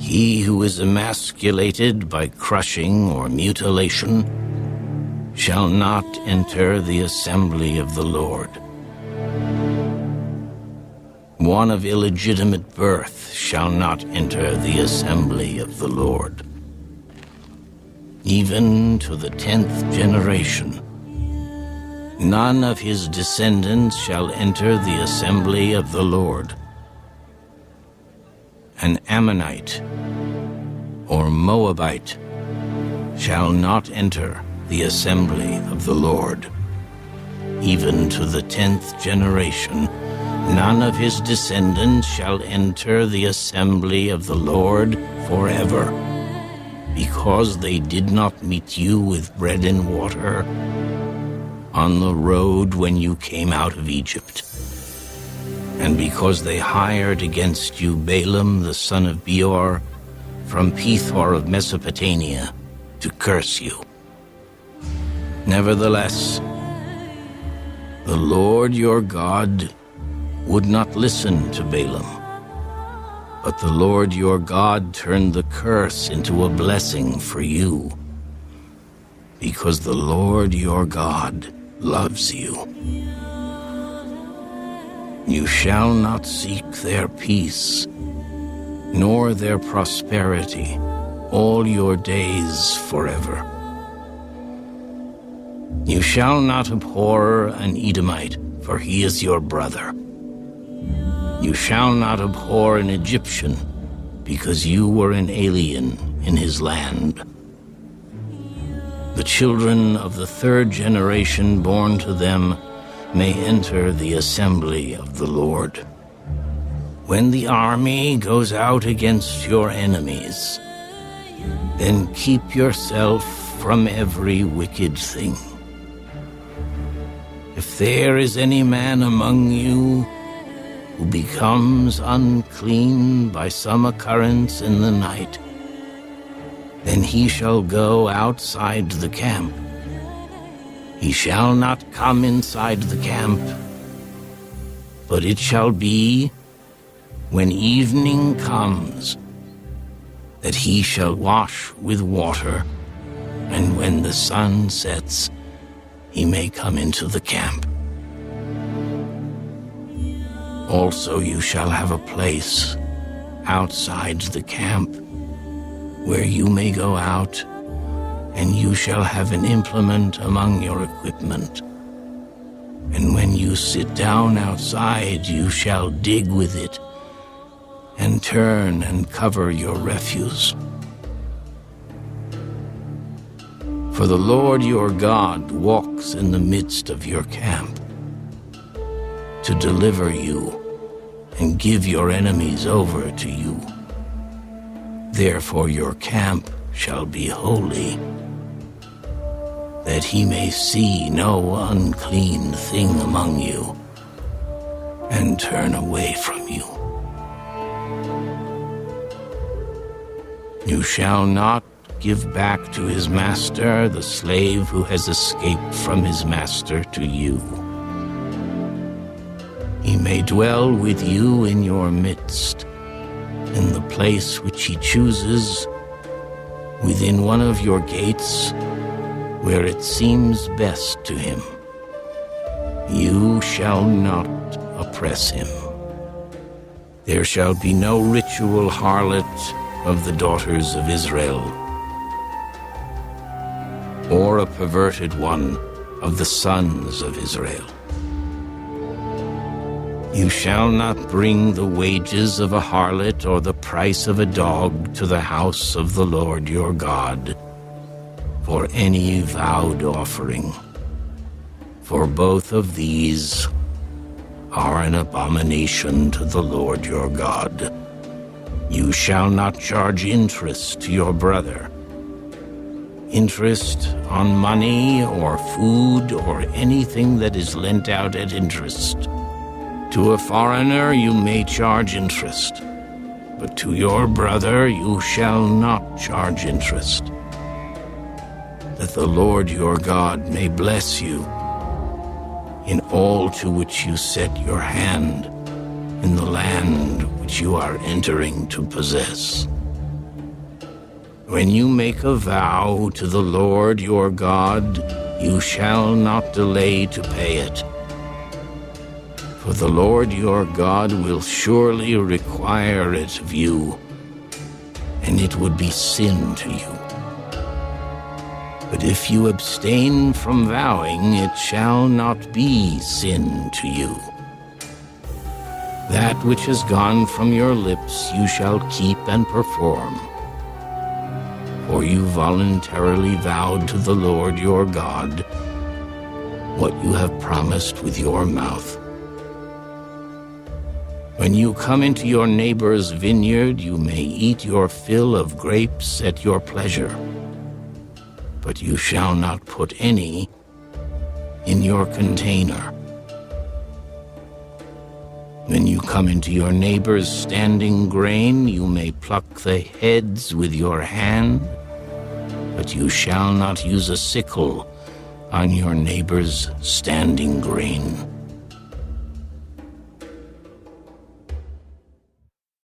He who is emasculated by crushing or mutilation shall not enter the assembly of the Lord. One of illegitimate birth shall not enter the assembly of the Lord. Even to the 10th generation, none of his descendants shall enter the assembly of the Lord. An Ammonite or Moabite shall not enter the assembly of the Lord. Even to the 10th generation, none of his descendants shall enter the assembly of the Lord forever, because they did not meet you with bread and water on the road when you came out of Egypt, and because they hired against you Balaam the son of Beor from Pethor of Mesopotamia to curse you. Nevertheless, the Lord your God would not listen to Balaam, but the Lord your God turned the curse into a blessing for you, because the Lord your God loves you. You shall not seek their peace, nor their prosperity, all your days forever. You shall not abhor an Edomite, for he is your brother. You shall not abhor an Egyptian, because you were an alien in his land. The children of the 3rd generation born to them may enter the assembly of the Lord. When the army goes out against your enemies, then keep yourself from every wicked thing. If there is any man among you who becomes unclean by some occurrence in the night, then he shall go outside the camp. He shall not come inside the camp, but it shall be, when evening comes, that he shall wash with water, and when the sun sets, he may come into the camp. Also you shall have a place outside the camp where you may go out, and you shall have an implement among your equipment. And when you sit down outside, you shall dig with it, and turn and cover your refuse. For the Lord your God walks in the midst of your camp, to deliver you and give your enemies over to you. Therefore your camp shall be holy, that he may see no unclean thing among you, and turn away from you. You shall not give back to his master the slave who has escaped from his master to you. He may dwell with you in your midst, in the place which he chooses, within one of your gates, where it seems best to him. You shall not oppress him. There shall be no ritual harlot of the daughters of Israel, or a perverted one of the sons of Israel. You shall not bring the wages of a harlot or the price of a dog to the house of the Lord your God for any vowed offering, for both of these are an abomination to the Lord your God. You shall not charge interest to your brother, interest on money or food or anything that is lent out at interest. To a foreigner you may charge interest, but to your brother you shall not charge interest, that the Lord your God may bless you in all to which you set your hand in the land which you are entering to possess. When you make a vow to the Lord your God, you shall not delay to pay it. For the Lord your God will surely require it of you, and it would be sin to you. But if you abstain from vowing, it shall not be sin to you. That which has gone from your lips you shall keep and perform. For you voluntarily vowed to the Lord your God what you have promised with your mouth. When you come into your neighbor's vineyard, you may eat your fill of grapes at your pleasure, but you shall not put any in your container. When you come into your neighbor's standing grain, you may pluck the heads with your hand, but you shall not use a sickle on your neighbor's standing grain.